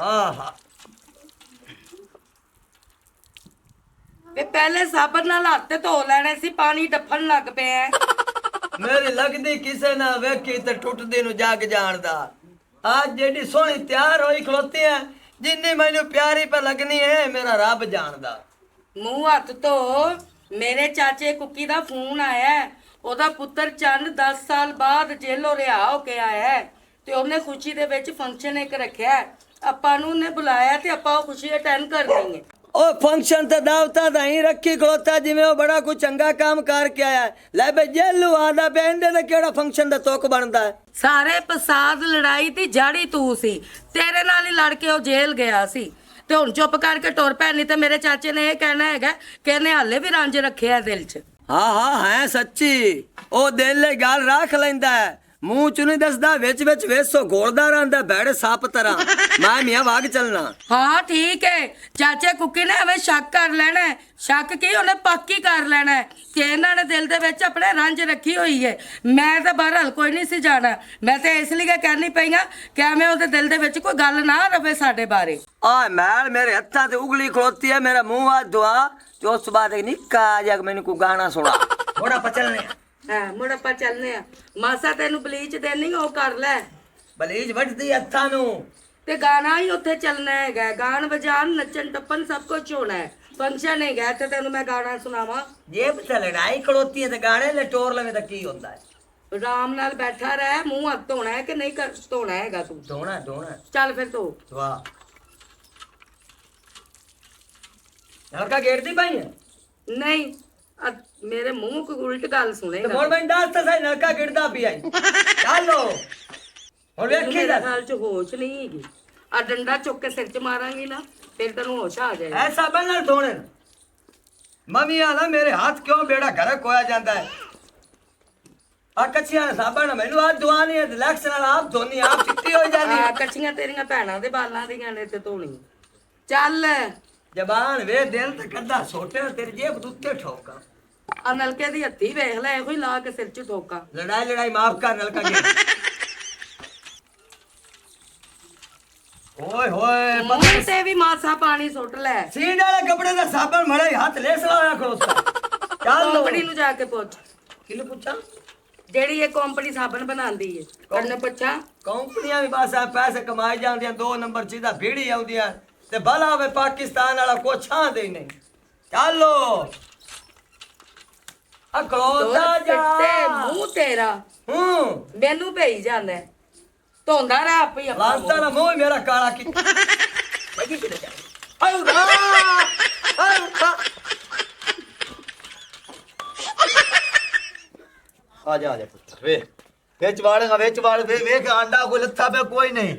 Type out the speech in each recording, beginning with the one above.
हाँ हाँ वे पहले साबन नाल हत्थ धो लेने सी, पानी डफन लग पे है। मेरी लगदी किसे ना वेखी ते टुटदी नु जग जानदा। आज जेडी सोहनी तैयार होई खलोती है, जिन्नी मैनू प्यारी पे लगनी है, मेरा रब जानदा। मुंह हत्थ धो। मेरे चाचे कुकी दा फोन आया है। ਉਹਦਾ ਪੁੱਤਰ ਚੰਨ 10 ਸਾਲ ਬਾਅਦ ਜੇਲੋਂ ਰਿਹਾ ਹੋ ਕੇ ਆਇਆ ਹੈ ਤੇ ਉਹਨੇ ਖੁਸ਼ੀ ਦੇ ਵਿੱਚ ਫੰਕਸ਼ਨ ਇੱਕ ਰੱਖਿਆ ਹੈ। ਆਪਾਂ ਨੂੰ ਉਹਨੇ ਬੁਲਾਇਆ ਤੇ ਆਪਾਂ ਉਹ ਖੁਸ਼ੀ ਅਟੈਂਡ ਕਰਨੀ ਹੈ। ओ फंक्शन ते दावता दा ही रखी खलोता जिवें ओ बड़ा कोई चंगा काम करके आया है। ले बे जेलू आदा बेंदे ते केड़ा फंक्शन दा तुक बनदा है। ਸਾਰੇ ਫਸਾਦ ਲੜਾਈ ਦੀ ਜਾੜੀ ਤੂੰ ਸੀ। ਤੇਰੇ ਨਾਲ ਹੀ ਲੜ ਕੇ ਉਹ ਜੇਲ੍ਹ ਗਿਆ ਸੀ ਤੇ ਹੁਣ ਚੁੱਪ ਕਰਕੇ ਟੁਰ ਪੈ, ਨਹੀਂ ਤੇ ਮੇਰੇ ਚਾਚੇ ਨੇ ਇਹ ਕਹਿਣਾ ਹੈਗਾ ਕਿ ਇਹਨੇ ਹਾਲੇ ਵੀ ਰਾਂਝ ਰੱਖਿਆ ਦਿਲ 'ਚ। हाँ हाँ है सच्ची, ओ दिल गल रख लैंदा है, मुंह च नहीं दसदा, विच विच वेसो घोलदा रहंदा भेड़ सप तरह। मैं मियां वाग चलना। हाँ ठीक है, ਚਾਚੇ ਕੁੱਕੀ ਨੇ ਐਵੇਂ ਸ਼ੱਕ ਕਰ ਲੈਣਾ ਹੈ। ਸ਼ੱਕ ਕੀ, ਉਹਨੇ ਪੱਕੀ ਕਰ ਲੈਣਾ ਹੈ ਕਿ ਇਹਨਾਂ ਨੇ ਦਿਲ ਦੇ ਵਿੱਚ ਆਪਣੇ ਰੰਜ ਰੱਖੀ ਹੋਈ ਹੈ। ਮੈਂ ਤਾਂ ਬਹਰਹਾਲ ਕੋਈ ਨਹੀਂ ਸੀ ਜਾਣਾ। ਮੈਂ ਤਾਂ ਇਸ ਲਈ ਕਹਿਣੀ ਪਈਆਂ ਕਿ ਐਵੇਂ ਉਹਦੇ ਦਿਲ ਦੇ ਵਿੱਚ ਕੋਈ ਗੱਲ ਨਾ ਰਵੇ ਸਾਡੇ ਬਾਰੇ। आ मैल मेरे हत्था ते उंगली खलोती है, मेरा मुंह हाथ धोआ ते उस बाद एक निक्का जिहा मैनू कोई गाना सुना। थोड़ा पचलने ਹਾਂ ਮੁੜ ਆਪਾਂ ਚੱਲਨੇ ਆ। ਮਾਸਾ ਤੈਨੂੰ ਬਲੀਚ ਦੇਣੀ ਉਹ ਕਰ ਲੈ। बलीज वटदी हत्था नू। ਤੇ ਗਾਣਾ ਹੀ ਉੱਥੇ ਚੱਲਣਾ ਹੈਗਾ। ਗਾਣ ਵਜਾਨ ਨੱਚਣ ਟੱਪਣ ਸਭ ਕੁਝ ਹੋਣਾ ਹੈ। ਫੰਕਸ਼ਨ ਹੈਗਾ ਤੇ ਤੈਨੂੰ ਮੈਂ ਗਾਣਾ ਸੁਣਾਵਾਂ। जेब ते लड़ाई खड़ोती है ते गाने ले टोर लवे ते की होंदा है। ਆਰਾਮ ਨਾਲ ਬੈਠਾ ਰਹਿ। ਮੂੰਹ ਹੱਥ ਧੋਣਾ ਹੈ ਕਿ ਨਹੀਂ ਧੋਣਾ ਹੈਗਾ ਤੂੰ? धोना धोना ਚੱਲ ਫਿਰ ਧੋ। वाह हल्का गेट दी पाई है। नहीं मेरे मुंह को उल्ट गाल तो सुनेगा। मोर मैं डाल ता सही नलका गिरदा भी आई। चलो और वेखी मेरा जा हाल च होश नहीं हैगी। आ डंडा चुक के सिर च मारांगी ना फिर तेन होश आ जाएगा। ऐसा बनना धोने मम्मी आला मेरे हाथ क्यों बेड़ा घर कोया जाता है। आ कच्चियां साबन मैनू हाथ धोनी है, लक्स नाल आप धोनी आप चिट्टी हो जानी है। कच्चियां तेरियां भैणां दे बालां दियां ने ते धोनी। चल जबान वे दिल ते कद्दा सोटे तेरी जेब दुत्ते ठोका। आ नलके दी हत्थी वेख ले, एहो ही ला के सिर च ठोका। लड़ाई लड़ाई माफ कर नलका गेट। ओए होए मुंह ते भी मासा पानी सुट ले। सीन वाले कपड़े दा साबन मड़ा हाथ ले सलाया खड़ोता। चल कंपनी नु जाके पूछ किनु पूछा जेड़ी ये कंपनी साबन बनांदी है। कन्ने पूछा कंपनियां भी बस पैसे कमाई जांदियां, 2 नंबर चीज़ां भीड़ी आउंदियां ते भला वे पाकिस्तान वाला को छां दे नहीं। चलो अखड़ोता जा मुंह तेरा मैनू भेई जांदा है। धोंदा रह आपे ही लांता ना मुंह मेरा काला की। आजा आजा पुत्र वे वेच वाड़ेगा वेच वाड़ वे वे के अंडा कोई लत्था पे कोई नहीं।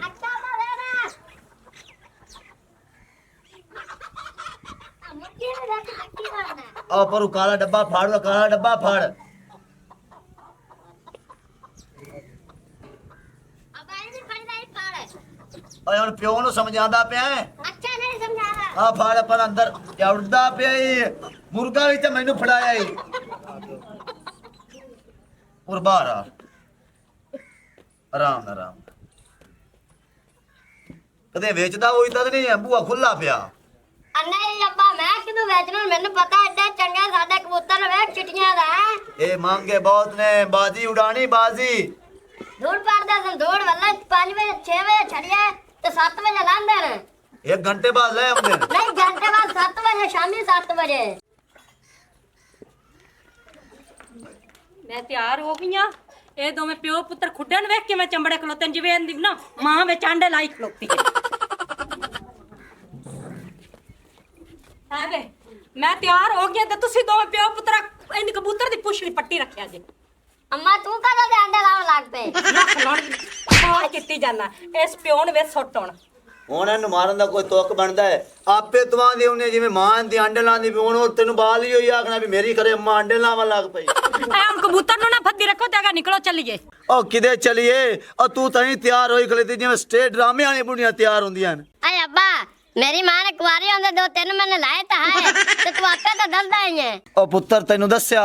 आ पर काला डब्बा फाड़ लो, काला डब्बा फाड़। ओए हुन प्यो नु समझांदा पिया है। अच्छा नहीं समझा। आ फाड़ पर अंदर जवड़दा पिया ही मुर्गा भी ते मैनू फड़ाया ही और बाहर आ आराम आराम कदे वेचदा होई तद नहीं है बूआ खुला पिया। नहीं अब्बा मैं किदू बेचना, मैंने पता एडा चंगा साडे कबूतर वे चिटियां दा ए मांगे बहुत ने बाजी उड़ानी बाजी। धूड़ पाड़दा सन धूड़ वल्ला 5 बजे 6 बजे छड़िया ते 7 बजे लांदे ने। 1 घंटे बाद ले आंदे नहीं घंटे बाद 7 बजे शामी 7 बजे। मैं तैयार हो गई हां। ए दोवें प्यो पुत्र खुड्डन वेख के मैं चंबड़े खलोते जिवें आंदी ना मां विच आंडे लाई खलोती है वे। मैं तैयार हो गई ते तुसी दोवें प्यो पुत्र इन कबूतर दी पुछली पट्टी रखिया जे। अम्मा तू कदों दे अंडे लावन लग पे? रख लण कौन कित्ती जाना इस प्यो ने वे सुੱਟ ਹੁਣ ਹੁਣ ਇਹਨੂੰ ਮਾਰਨ ਦਾ ਕੋਈ ਤੁਕ ਬਣਦਾ ਹੈ। ਆਪੇ ਤਵਾਂ ਦੇ ਉਹਨੇ ਜਿਵੇਂ ਮਾਂ ਦੀ ਆਂਡੇ ਲਾਂਦੀ ਵੀ ਹੁਣ ਉਹ ਤੈਨੂੰ ਬਾਲ ਹੀ ਹੋਈ ਆਖਣਾ ਵੀ ਮੇਰੀ ਘਰੇ ਅੰਮਾ ਆਂਡੇ ਲਾਵਣ ਲੱਗ ਪਈ। ਐ ਹਮ ਕਬੂਤਰ ਨੂੰ ਨਾ ਫੱਦੀ ਰੱਖੋ ਤੇ ਅਗਾ ਨਿਕਲੋ ਚੱਲੀਏ। ਉਹ ਕਿਦੇ ਚਲੀਏ ਉਹ ਤੂੰ ਤਾਂ ਹੀ ਤਿਆਰ ਹੋਈ ਖਲੇ ਤੇ ਜਿਵੇਂ ਸਟੇਟ ਡਰਾਮੇ ਵਾਲੀ ਬੁੜੀਆਂ ਤਿਆਰ ਹੁੰਦੀਆਂ ਨੇ। अरे अब्बा मेरी मां ने कुंवारी होंदे 2-3 महीने लाए ता है ते तू आपे तो दसदा ही है। ਉਹ ਪੁੱਤਰ ਤੈਨੂੰ ਦੱਸਿਆ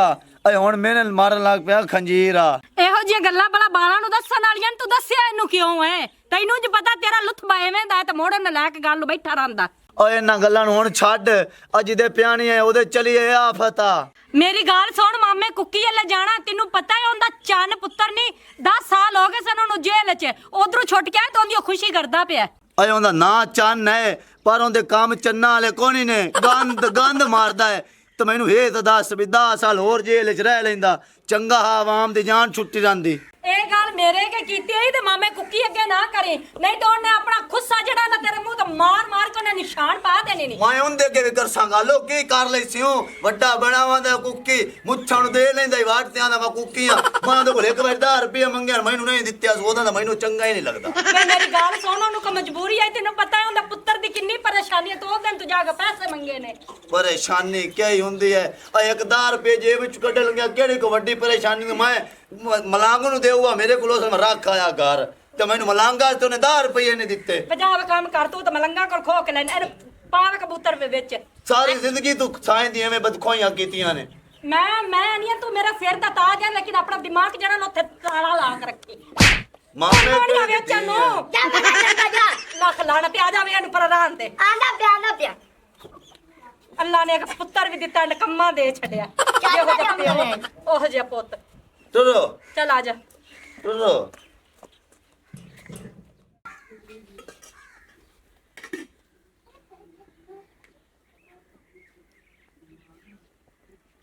ਏ ਹੁਣ ਮੇਰੇ ਨਾਲ ਮਾਰਨ ਲੱਗ ਪਿਆ ਖੰਜੀਰ ਆ। ਇਹੋ ਜਿਹੀਆਂ ਗੱਲਾਂ ਬਲਾ ਬਾਲਾਂ ਨੂੰ ਦੱਸਣ ਵਾਲੀਆਂ ਤੂੰ ਦੱਸਿਆ ਇਹਨੂੰ ਕਿਉਂ ਐ ਤੈਨੂੰ ਜੀ ਪਤਾ ਤੇਰਾ ਲੁੱਥਬਾ ਐਵੇਂ ਦਾ ਹੈ ਤੇ ਮੋੜਨ ਨਾਲ ਲੈ ਕੇ ਗੱਲ ਨੂੰ ਬੈਠਾ ਰਹਿੰਦਾ। ਓਏ ਇਹਨਾਂ ਗੱਲਾਂ ਨੂੰ ਹੁਣ ਛੱਡ, ਅੱਜ ਦੇ ਪਿਆਣੀ ਹੈ ਉਹਦੇ ਚਲੀਏ ਆਫਤ ਆ। ਮੇਰੀ ਗੱਲ ਸੁਣ ਮਾਮੇ ਕੁੱਕੀ ਵੱਲ ਜਾਣਾ, ਤੈਨੂੰ ਪਤਾ ਹੈ ਉਹਦਾ ਚੰਨ ਪੁੱਤਰ ਨਹੀਂ 10 ਸਾਲ ਹੋ ਗਏ ਸਨ ਉਹਨੂੰ ਜੇਲ੍ਹ 'ਚ, ਉਧਰੋਂ ਛੁੱਟ ਕੇ ਆਇਆ ਤੇ ਉਹਦੀ ਖੁਸ਼ੀ ਕਰਦਾ ਪਿਆ। ਓਏ ਉਹਦਾ ਨਾਂ ਚੰਨ ਹੈ ਪਰ ਉਹਦੇ ਕੰਮ ਚੰਨਾ ਵਾਲੇ ਕੋਣੀ ਨੇ, ਗੰਦ ਮਾਰਦਾ ਹੈ। ਤੇ ਮੈਨੂੰ ਇਹ ਤਾਂ ਦੱਸ ਵੀ 10 ਸਾਲ ਹੋਰ ਜੇਲ੍ਹ 'ਚ ਰਹਿ ਲੈਂਦਾ ਚੰਗਾ, ਆਵਾਮ ਦੀ ਜਾਨ ਛੁੱਟੀ ਜਾਂਦੀ। ਇਹ ਗੱਲ ਮੇਰੇ ਕੇ ਕੀਤੀ ਹੈ ਤੇ ਮਾਮੇ ਕੁੱਕੀ ਅੱਗੇ ਨਾ ਕਰੇ, ਨਹੀਂ ਤਾਂ ਉਹਨੇ ਆਪਣਾ ਖੁੱਸਾ ਜਿਹੜਾ ਨਾ ਤੇਰੇ ਮੂੰਹ ਤੇ ਮਾਰ ਕੇ ਉਹਨੇ ਨਿਸ਼ਾਨ ਪਾ ਦੇਣੇ ਨੇ। ਮੈਂ ਉਹਦੇ ਅੱਗੇ ਵੀ ਕਰਸਾਂਗਾ, ਲੋਕੀ ਕਰ ਲਈ ਸਿਓ ਵੱਡਾ ਬਣਾਵਾਂ ਦਾ ਕੁੱਕੀ ਮੁੱਛਾਂ ਨੂੰ ਦੇ ਲੈਂਦਾ ਵਾਟਿਆਂ ਦਾ ਮੈਂ ਕੁੱਕੀਆਂ। ਮੈਂ ਉਹਦੇ ਕੋਲ 1000 ਰੁਪਏ ਮੰਗਿਆ, ਮੈਨੂੰ ਨਹੀਂ ਦਿੱਤਿਆ, ਉਹਦਾ ਤਾਂ ਮੈਨੂੰ ਚੰਗਾ ਹੀ ਨਹੀਂ ਲੱਗਦਾ। ਵੇ ਮੇਰੀ ਗੱਲ ਸੁਣ, ਉਹਨੂੰ ਕੋ ਮਜਬੂਰੀ ਹੈ, ਤੈਨੂੰ ਪਤਾ ਹੈ ਉਹਦਾ ਪੁੱਤਰ ਦੀ ਕਿੰਨੀ ਪਰੇਸ਼ਾਨੀ ਹੈ, ਤੇ ਉਹ ਦਿਨ ਤੂੰ ਜਾ ਕੇ ਪੈਸੇ ਮੰਗੇ ਨੇ। ਪਰੇਸ਼ਾਨੀ ਕੀ ਹੀ ਹੁੰਦੀ ਹੈ? 1000 ਰੁਪਏ ਜੇਬ ਵਿੱਚ ਕੱਢ ਲੰਗਿਆ, ਕਿਹੜੀ ਕੋ ਵੱਡੀ ਪਰੇਸ਼ਾਨੀ? ਮੈਂ ਮਲਾਂਗ ਨੂੰ ਦੇਊਗਾ, ਮੇਰੇ ਕੋਲੋਂ ਮੈਂ ਰੱਖ ਆਇਆ ਘਰ ਤੇ ਮੈਨੂੰ ਮਲਾਂਗਾ ਤੇ ਉਹਨੇ 10 ਰੁਪਏ ਨਹੀਂ ਦਿੱਤੇ। ਪੰਜਾਬ ਕੰਮ ਕਰ ਤੂੰ ਤੇ ਮਲੰਗਾ ਕੋਲ ਖੋ ਕੇ ਲੈਣ ਪਾਵ ਕਬੂਤਰ ਵਿੱਚ। ਸਾਰੀ ਜ਼ਿੰਦਗੀ ਤੂੰ ਸਾਇੰ ਦੀ ਐਵੇਂ ਬਦਖੋਈਆਂ ਕੀਤੀਆਂ ਨੇ। ਮੈਂ ਨਹੀਂ ਤੂੰ ਮੇਰਾ ਸਿਰ ਦਾ ਤਾਜ ਹੈ, ਲੇਕਿਨ ਆਪਣਾ ਦਿਮਾਗ ਜਿਹੜਾ ਨਾ ਉੱਥੇ ਤਾਲਾ ਲਾ ਕੇ ਰੱਖੀ। ਮਾਮੇ ਨਹੀਂ ਆਵੇ ਚੰਨੂ ਜਾ ਬਣਾ ਜਾ ਲੱਖ ਲਾਣਾ ਪਿਆ ਜਾਵੇ ਇਹਨੂੰ ਪਰਾਂ ਤੇ। ਆਂਦਾ ਪਿਆ ਅੱਲਾ ਨੇ ਇੱਕ ਪੁੱਤਰ ਵੀ ਦਿੱਤਾ, ਨਕੰਮਾ ਦੇ ਛੱਡਿਆ। ਉਹ ਜਿਹਾ ਪੁੱਤ। ਤੁਰੋ ਚੱਲ ਆ ਜਾ। ਤੁਰੋ।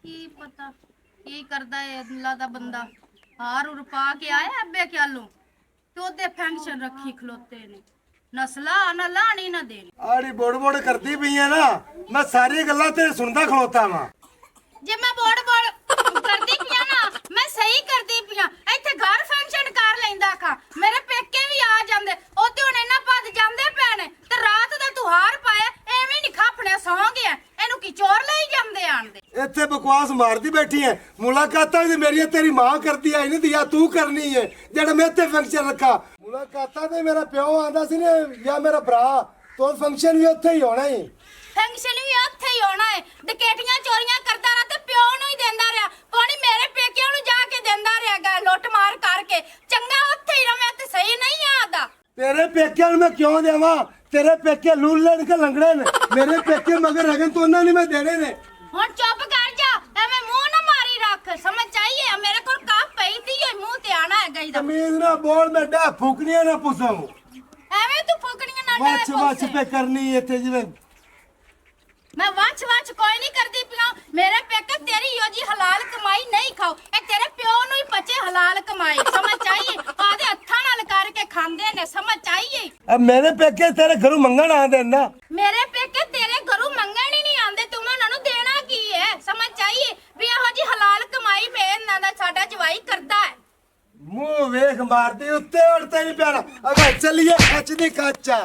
ਕੀ ਪਤਾ ਕੀ ਕਰਦਾ ਏ ਅੱਲਾ ਦਾ ਬੰਦਾ। ਹਾਰ ਉਰ ਪਾ ਕੇ ਆਇਆ ਅੱਬੇ ਕਿਆਲੋਂ ਤੇ ਉਹਦੇ ਫੰਕਸ਼ਨ ਰੱਖੀ ਖਲੋਤੇ ਨੇ, ਨਸਲਾ ਨਾ ਲਾਣੀ ਨਾ ਦੇਣੀ। ਆੜੀ ਬੋੜ ਕਰਦੀ ਪਈ ਆ ਨਾ, ਮੈਂ ਸਾਰੀ ਗੱਲਾਂ ਤੇ ਸੁਣਦਾ ਖਲੋਤਾ ਵਾਂ। ਜੇ ਮੈਂ ਬੋੜ ਕਰਦੀ ਪਿਆ ਨਾ, ਮੈਂ ਸਹੀ ਕਰਦੀ ਪਿਆ। ਇੱਥੇ ਘਰ ਫੰਕਸ਼ਨ ਕਰ ਲੈਂਦਾ ਖਾ, ਮੇਰੇ ਪੇਕੇ ਵੀ ਆ ਜਾਂਦੇ, ਉਹ ਤੇ ਹੁਣ ਇਹਨਾਂ ਭੱਜ ਜਾਂਦੇ ਪੈਣੇ ਤੇ ਰਾਤ ਦਾ ਤੂੰ ਹਾਰ ਪਾਇਆ ਐਵੇਂ ਨਹੀਂ ਖਾਫਣੇ ਸੌਂ ਗਿਆ। ਇਹਨੂੰ ਕੀ ਚੋਰ ਲਈ ਜਾਂਦੇ ਆਣਦੇ? ਇੱਥੇ ਬਕਵਾਸ ਮਾਰਦੀ ਬੈਠੀ ਐ। ਮੁਲਾਕਾਤਾਂ ਵੀ ਮੇਰੀਆਂ ਤੇਰੀ ਮਾਂ ਕਰਦੀ ਐ, ਇਹਨੇ ਦਿਆ ਤੂੰ ਕਰਨੀ ਐ ਜਿਹੜਾ ਮੈਂ ਇੱਥੇ ਫੰਕਸ਼ਨ ਰੱਖਾ। ਮੁਲਾਕਾਤਾਂ ਤੇ ਮੇਰਾ ਪਿਓ ਆਂਦਾ ਸੀ ਨੇ ਜਾਂ ਮੇਰਾ ਭਰਾ, ਤੋਂ ਫੰਕਸ਼ਨ ਵੀ ਉੱਥੇ ਹੀ ਹੋਣਾ ਹੀ। ਫੰਕਸ਼ਨ ਵੀ ਉੱਥੇ ਹੀ ਹੋਣਾ ਹੈ। ਡਕੈਟੀਆਂ ਚੋਰੀਆਂ ਕਰਦਾ ਰਿਹਾ ਤੇ ਪਿਓ ਨੂੰ ਹੀ ਦਿੰਦਾ ਰਿਹਾ, ਪਾਣੀ ਮੇਰੇ ਪੇਕਿਆਂ ਨੂੰ ਜਾ ਕੇ ਦਿੰਦਾ ਰਿਹਾ ਗਾ ਲੁੱਟ ਮਾਰ ਕਰਕੇ। ਚੰਗਾ ਉੱਥੇ ਹੀ ਰਵੇਂ ਤੇ ਸਹੀ ਨਹੀਂ ਆਦਾ। ਤੇਰੇ ਪੇਕਿਆਂ ਨੂੰ ਮੈਂ ਕਿਉਂ ਦੇਵਾਂ? ਤੇਰੇ ਪੇਕੇ ਲੂਣ ਲੈਣ ਕੇ ਲੰਗੜੇ ਨੇ, ਮੇਰੇ ਪੇਕੇ ਮਗਰ ਰਗਨ ਤੋਂ ਉਹਨਾਂ ਨੇ ਮੈਂ ਦੇਣੇ ਨੇ। ਹੁਣ ਚੁੱਪ ਕਰ ਜਾ, ਐਵੇਂ ਮੂੰਹ ਨਾ ਮਾਰੀ ਰੱਖ, ਸਮਝ ਚਾਹੀਏ ਮੇਰੇ ਕੋਲ ਕਾਫ ਪਈ ਤੀ ਹੋਈ ਮੂੰਹ ਤੇ ਆਣਾ ਹੈਗਾ ਇਹਦਾ। ਤਮੀਜ਼ ਨਾ ਬੋਲ, ਮੈਂ ਡਾ ਫੂਕਣੀਆਂ ਨਾ ਪੁੱਛਾਂ। ਐਵੇਂ ਤੂੰ ਫੁਕਣੀਆਂ ਨਾ ਵਾਚ ਪੇ ਕਰਨੀ ਇੱਥੇ ਜਿਵੇਂ ਮੈਂ ਵਾਚ ਕੋਈ ਨਹੀਂ ਕਰਦੀ ਪਿਆ। ਮੇਰੇ ਪੇਕੇ ਤੇਰੀ ਯੋ ਜੀ ਹਲਾਲ ਕਮਾਈ ਨਹੀਂ ਖਾਓ, ਇਹ ਤੇਰੇ ਪਿਓ ਨੂੰ ਹੀ ਪਚੇ ਹਲਾਲ ਕਮਾਈ, ਸਮਝ ਚਾਹੀਏ। ਆਦੇ ਹੱਥਾਂ ਨਾਲ ਕਰਕੇ ਖਾਂਦੇ ਨੇ, ਸਮਝ ਚਾਹੀਏ। अब मेरे पेके तेरे घरों मंगन आंदे ना। ਮੇਰੇ ਪੇਕੇ ਤੇਰੇ ਘਰੋਂ ਮੰਗਣ ਹੀ ਨਹੀਂ ਆਉਂਦੇ, ਤੂੰ ਉਹਨਾਂ ਨੂੰ ਦੇਣਾ ਕੀ ਹੈ, ਸਮਝ ਚਾਹੀਏ। ਵੀ ਇਹੋ ਜੀ ਹਲਾਲ ਕਮਾਈ ਮੇ ਇਹਨਾਂ ਦਾ ਸਾਡਾ ਜਵਾਈ ਕਰਦਾ ਹੈ। मुंह वेख मारती उत्ते उड़ते नहीं प्यारा। अगर चलिए खचनी काचा।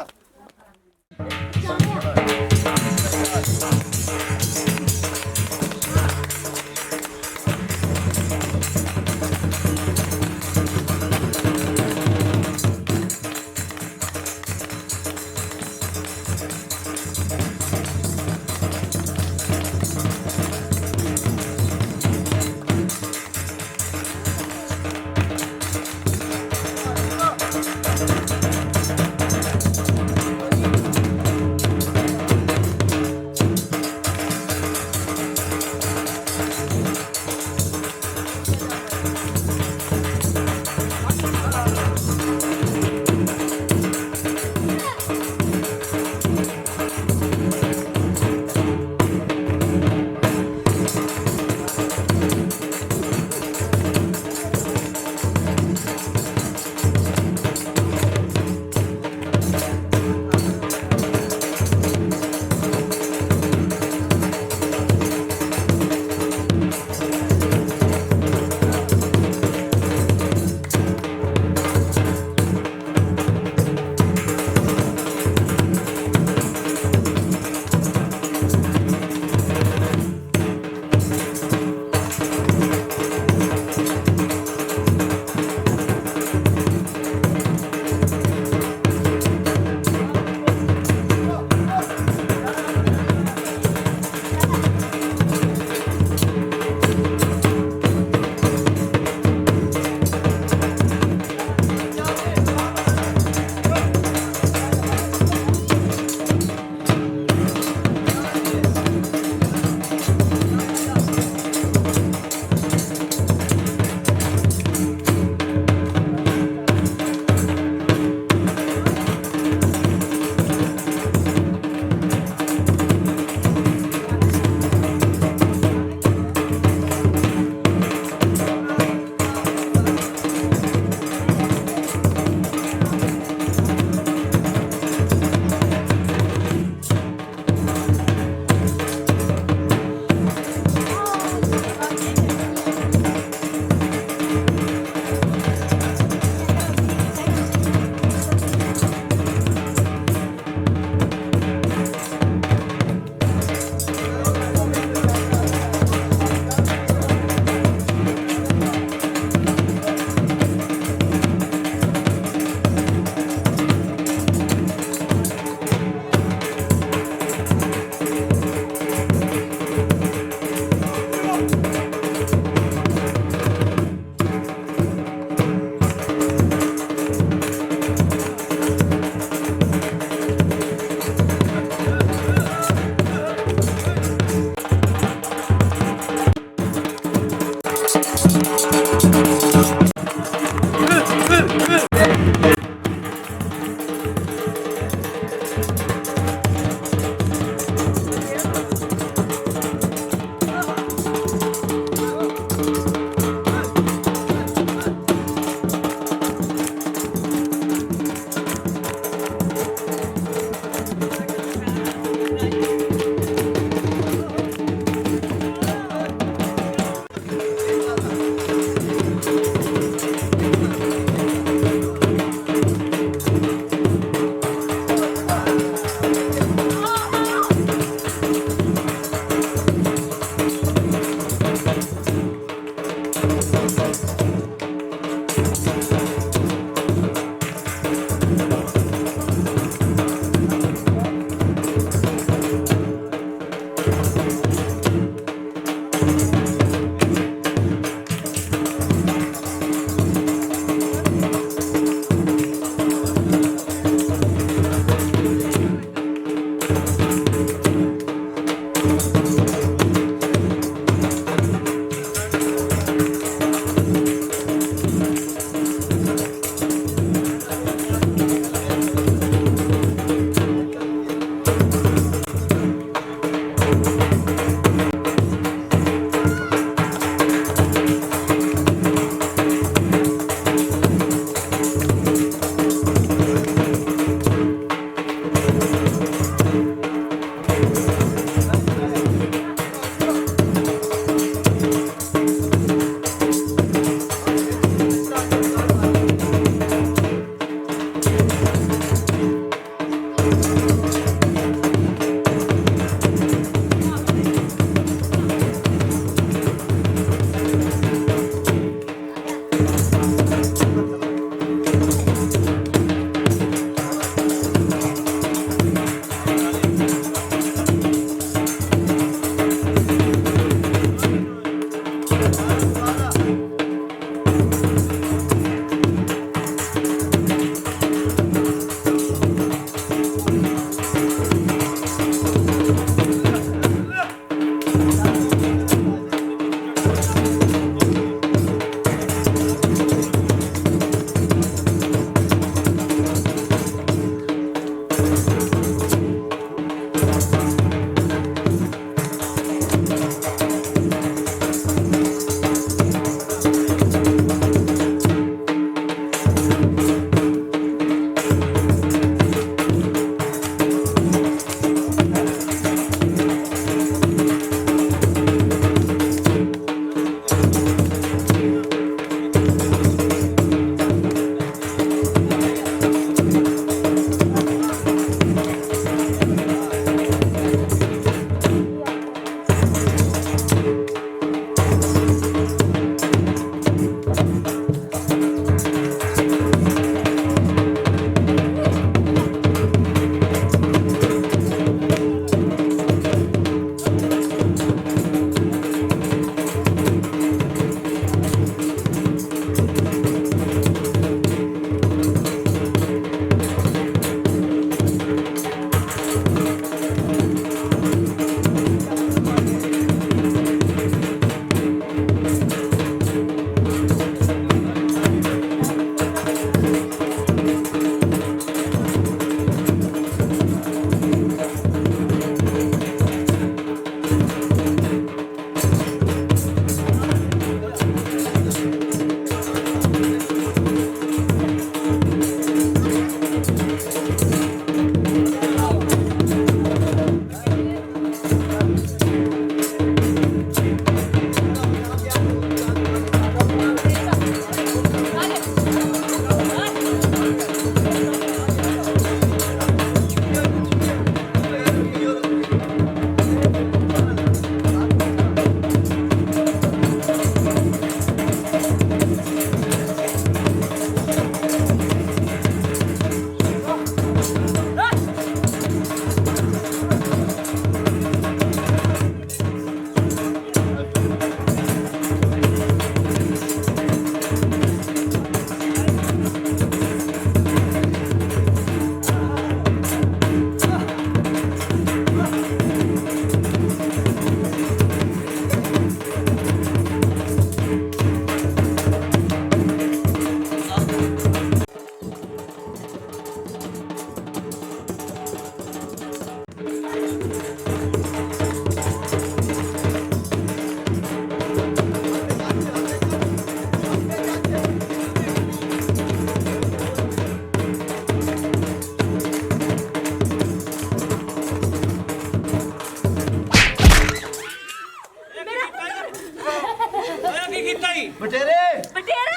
ਬਟੇਰੇ ਬਟੇਰੇ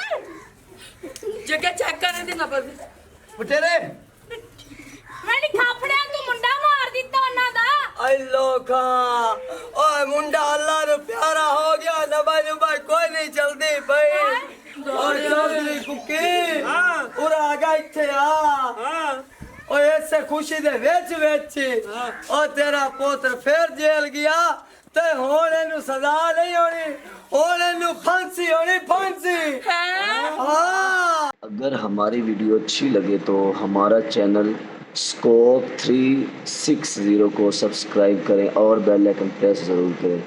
ਜੱਗੇ ਚੈੱਕ ਕਰਨ ਦੀ ਨੰਬਰ ਬਟੇਰੇ ਮੈਂ ਨਹੀਂ ਖਾਫੜਿਆ ਤੂੰ ਮੁੰਡਾ ਮਾਰ ਦਿੱਤਾ ਉਹਨਾਂ ਦਾ आई लोखा ओए मुंडा अल्लाह नु प्यारा हो गया नबा नुबा कोई नहीं चलती भाई और चौधरी कुकी उरा आ गया इत्थे आ ओए ऐसे खुशी दे विच विच ओ तेरा पुत्र फिर जेल गया ते हुण इनु सजा नहीं होनी हुण इनु फांसी होनी फांसी हां। अगर हमारी वीडियो अच्छी लगे तो हमारा चैनल स्कोप 360 को सब्सक्राइब करें और बेल आइकन प्रेस ज़रूर करें।